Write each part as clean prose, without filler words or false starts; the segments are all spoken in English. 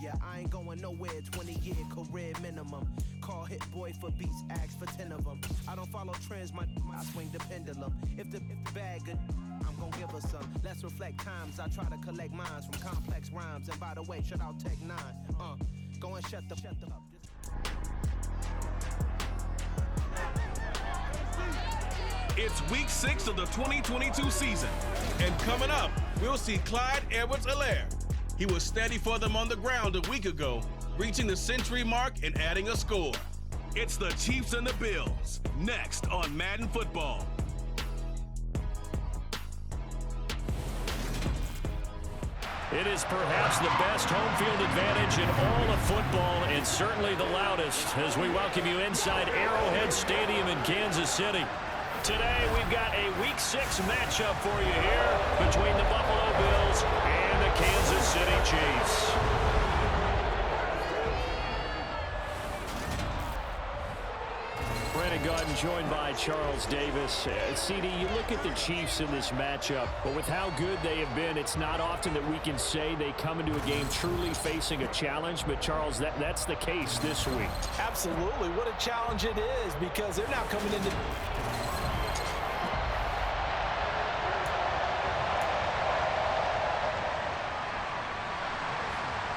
Yeah, I ain't going nowhere, 20-year career minimum. Call Hit Boy for beats, ask for 10 of them. I don't follow trends, I swing the pendulum. If the bag good, I'm gon' give her some. Let's reflect times, I try to collect minds from complex rhymes. And by the way, shut out Tech 9. Go and shut the up. It's week 6 of the 2022 season. And coming up, we'll see Clyde Edwards-Helaire. He was steady for them on the ground a week ago, reaching the century mark and adding a score. It's the Chiefs and the Bills, next on Madden Football. It is perhaps the best home field advantage in all of football, and certainly the loudest, as we welcome you inside Arrowhead Stadium in Kansas City. Today, we've got a Week 6 matchup for you here between the Buffalo Bills and the Kansas City Chiefs. Brandon Gaudin joined by Charles Davis. CD, you look at the Chiefs in this matchup, but with how good they have been, it's not often that we can say they come into a game truly facing a challenge. But, Charles, that's the case this week. Absolutely. What a challenge it is, because they're now coming into...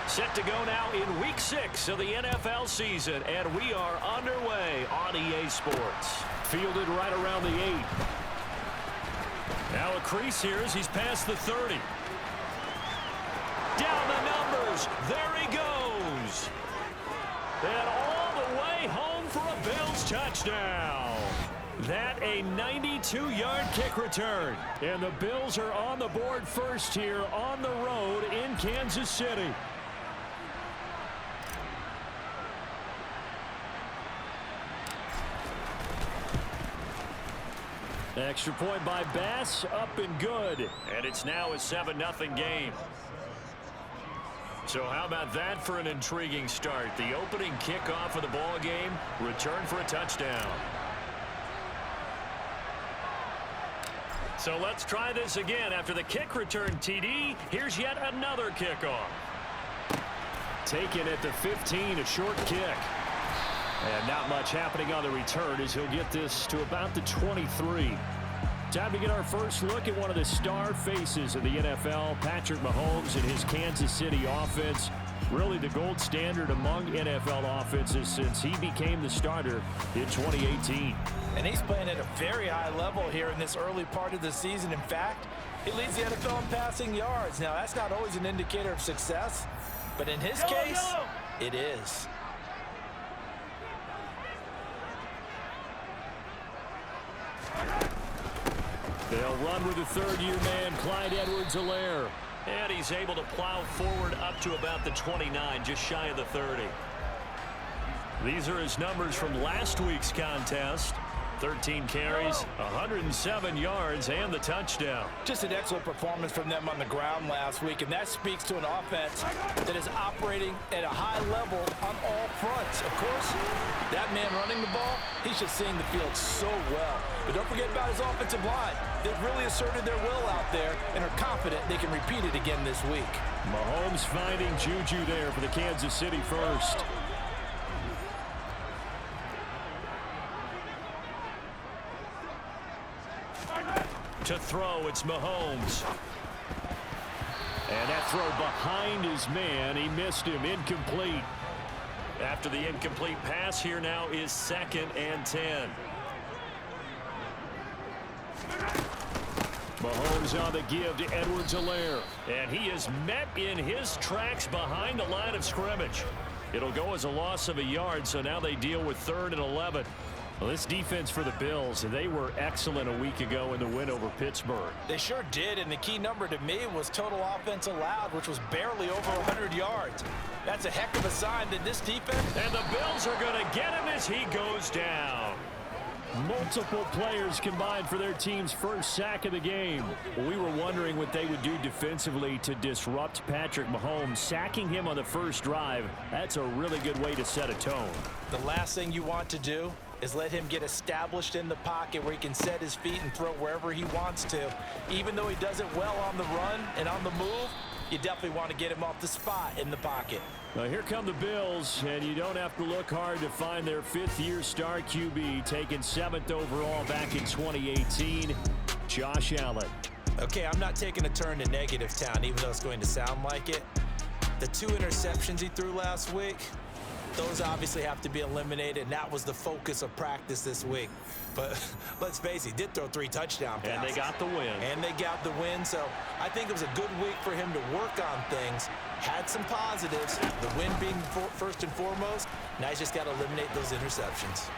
Set to go now in Week 6 of the NFL season, and we are underway on EA Sports. Fielded right around the 8. Now a crease here as he's past the 30. Down the numbers. There he goes. And all the way home for a Bills touchdown. That a 92-yard kick return. And the Bills are on the board first here on the road in Kansas City. Extra point by Bass, up and good. And it's now a 7-0 game. So how about that for an intriguing start? The opening kickoff of the ball game, return for a touchdown. So let's try this again. After the kick return TD, here's yet another kickoff. Taken at the 15, a short kick. And not much happening on the return as he'll get this to about the 23. Time to get our first look at one of the star faces of the NFL, Patrick Mahomes and his Kansas City offense. Really the gold standard among NFL offenses since he became the starter in 2018. And he's playing at a very high level here in this early part of the season. In fact, he leads the NFL in passing yards. Now, that's not always an indicator of success, but in his case, it is. They'll run with the third-year man, Clyde Edwards-Helaire. And he's able to plow forward up to about the 29, just shy of the 30. These are his numbers from last week's contest. 13 carries, 107 yards, and the touchdown. Just an excellent performance from them on the ground last week, and that speaks to an offense that is operating at a high level on all fronts. Of course, that man running the ball, he's just seeing the field so well. But don't forget about his offensive line. They've really asserted their will out there and are confident they can repeat it again this week. Mahomes finding Juju there for the Kansas City first. To throw, it's Mahomes. And that throw behind his man, he missed him, incomplete. After the incomplete pass, here now is 2nd and 10. Mahomes on the give to Edwards-Helaire. And he is met in his tracks behind the line of scrimmage. It'll go as a loss of a yard, so now they deal with 3rd and 11. Well, this defense for the Bills, they were excellent a week ago in the win over Pittsburgh. They sure did, and the key number to me was total offense allowed, which was barely over 100 yards. That's a heck of a sign that this defense... And the Bills are going to get him as he goes down. Multiple players combined for their team's first sack of the game. We were wondering what they would do defensively to disrupt Patrick Mahomes. Sacking him on the first drive, that's a really good way to set a tone. The last thing you want to do is let him get established in the pocket where he can set his feet and throw wherever he wants to. Even though he does it well on the run and on the move, you definitely want to get him off the spot in the pocket. Well, here come the Bills, and you don't have to look hard to find their fifth-year star QB, taken 7th overall back in 2018, Josh Allen. Okay, I'm not taking a turn to negative town, even though it's going to sound like it. The 2 interceptions he threw last week, those obviously have to be eliminated, and that was the focus of practice this week. But let's face it, he did throw 3 touchdown passes. And they got the win. And they got the win, so I think it was a good week for him to work on things. Had some positives, the win being first and foremost. Now he's just got to eliminate those interceptions.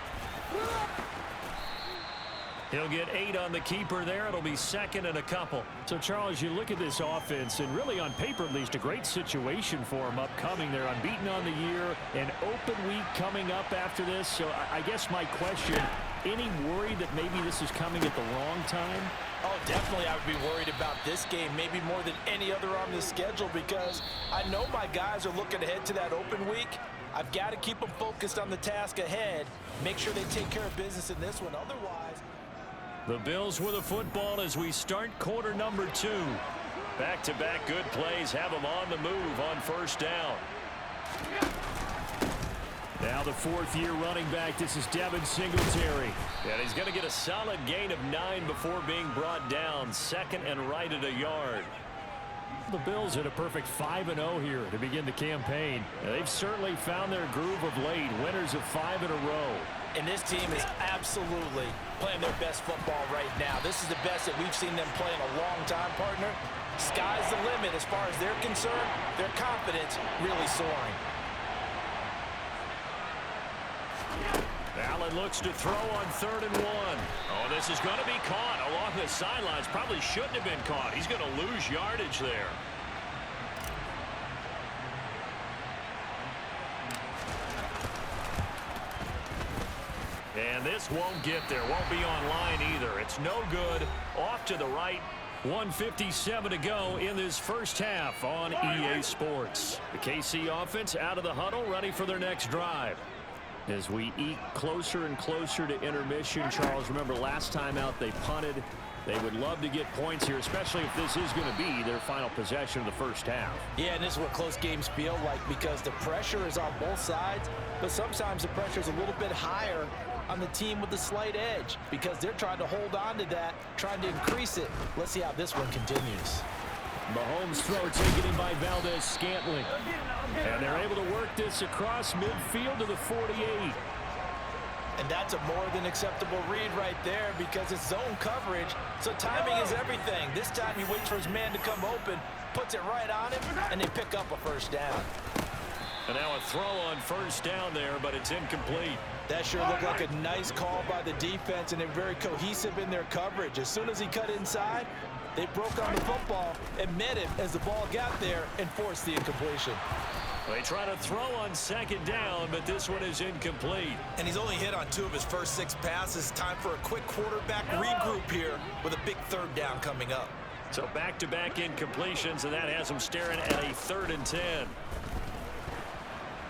He'll get 8 on the keeper there. It'll be 2nd and a couple. So, Charles, you look at this offense, and really on paper, at least, a great situation for them upcoming. They're unbeaten on the year, an open week coming up after this. So I guess my question, any worry that maybe this is coming at the wrong time? Oh, definitely I would be worried about this game, maybe more than any other on the schedule, because I know my guys are looking ahead to that open week. I've got to keep them focused on the task ahead, make sure they take care of business in this one. Otherwise... The Bills with a football as we start quarter number 2. Back-to-back good plays have them on the move on first down. Now the 4th-year running back. This is Devin Singletary. And he's going to get a solid gain of 9 before being brought down. 2nd and right at a yard. The Bills hit a perfect 5-0 here to begin the campaign. They've certainly found their groove of late. Winners of 5 in a row. And this team is absolutely playing their best football right now. This is the best that we've seen them play in a long time, partner. Sky's the limit as far as they're concerned. Their confidence really soaring. Allen looks to throw on 3rd and 1. Oh, this is going to be caught along the sidelines. Probably shouldn't have been caught. He's going to lose yardage there. And this won't get there. Won't be online either. It's no good. Off to the right. 1:57 to go in this first half on EA Sports. The KC offense out of the huddle, ready for their next drive. As we eke closer and closer to intermission, Charles, remember last time out they punted. They would love to get points here, especially if this is going to be their final possession of the first half. Yeah, and this is what close games feel like because the pressure is on both sides, but sometimes the pressure is a little bit higher on the team with the slight edge because they're trying to hold on to that, trying to increase it. Let's see how this one continues. Mahomes' throw taken in by Valdez-Scantling. And they're able to work this across midfield to the 48. And that's a more than acceptable read right there because it's zone coverage, so timing is everything. This time he waits for his man to come open, puts it right on him, and they pick up a first down. And now a throw on first down there, but it's incomplete. That sure looked like a nice call by the defense, and they're very cohesive in their coverage. As soon as he cut inside, they broke on the football and met him as the ball got there and forced the incompletion. They try to throw on second down, but this one is incomplete. And he's only hit on 2 of his first 6 passes. Time for a quick quarterback regroup here with a big 3rd down coming up. So back-to-back incompletions, and that has him staring at a 3rd and 10.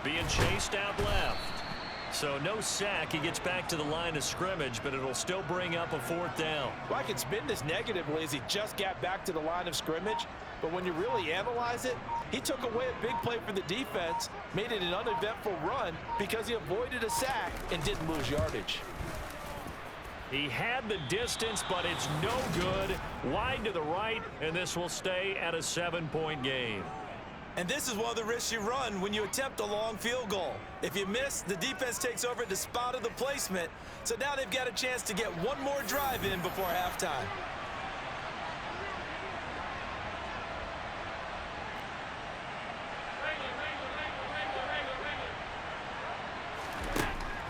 Being chased out left. So no sack. He gets back to the line of scrimmage, but it'll still bring up a 4th down. Well, I can spin this negatively as he just got back to the line of scrimmage. But when you really analyze it, he took away a big play for the defense, made it an uneventful run because he avoided a sack and didn't lose yardage. He had the distance, but it's no good. Wide to the right, and this will stay at a 7-point game. And this is one of the risks you run when you attempt a long field goal. If you miss, the defense takes over at the spot of the placement. So now they've got a chance to get one more drive in before halftime.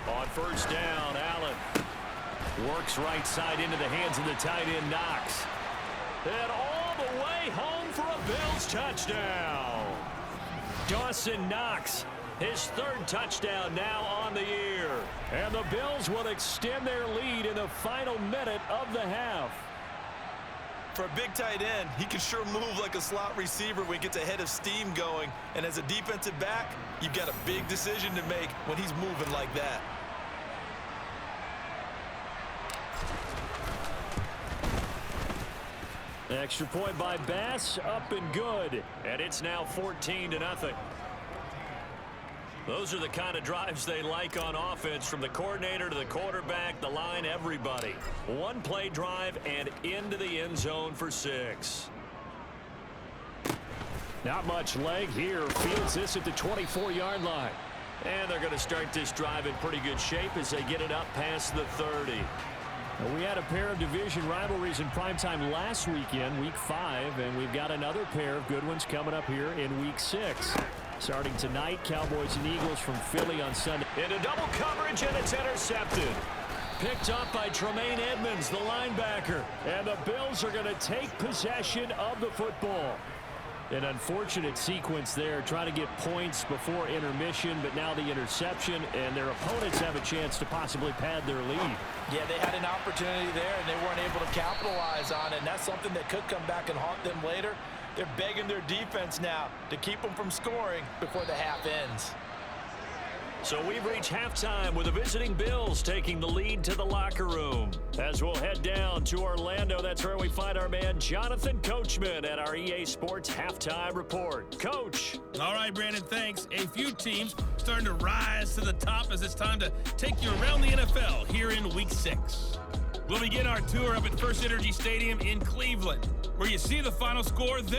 On first down, Allen works right side into the hands of the tight end, Knox. And all the way home for a Bills touchdown. Dawson Knox, his 3rd touchdown now on the year. And the Bills will extend their lead in the final minute of the half. For a big tight end, he can sure move like a slot receiver when he gets a head of steam going. And as a defensive back, you've got a big decision to make when he's moving like that. Extra point by Bass, up and good. And it's now 14-0. Those are the kind of drives they like on offense, from the coordinator to the quarterback, the line, everybody. One play drive and into the end zone for 6. Not much leg here. Fields this at the 24-yard line. And they're going to start this drive in pretty good shape as they get it up past the 30. We had a pair of division rivalries in primetime last weekend, Week 5, and we've got another pair of good ones coming up here in Week 6. Starting tonight, Cowboys and Eagles from Philly on Sunday. Into double coverage, and it's intercepted. Picked up by Tremaine Edmonds, the linebacker. And the Bills are going to take possession of the football. An unfortunate sequence there, trying to get points before intermission, but now the interception, and their opponents have a chance to possibly pad their lead. Yeah, they had an opportunity there, and they weren't able to capitalize on it, and that's something that could come back and haunt them later. They're begging their defense now to keep them from scoring before the half ends. So we've reached halftime with the visiting Bills taking the lead to the locker room. As we'll head down to Orlando, that's where we find our man Jonathan Coachman at our EA Sports Halftime Report. Coach. All right, Brandon, thanks. A few teams starting to rise to the top as it's time to take you around the NFL here in Week 6. We'll begin our tour up at First Energy Stadium in Cleveland, where you see the final score there.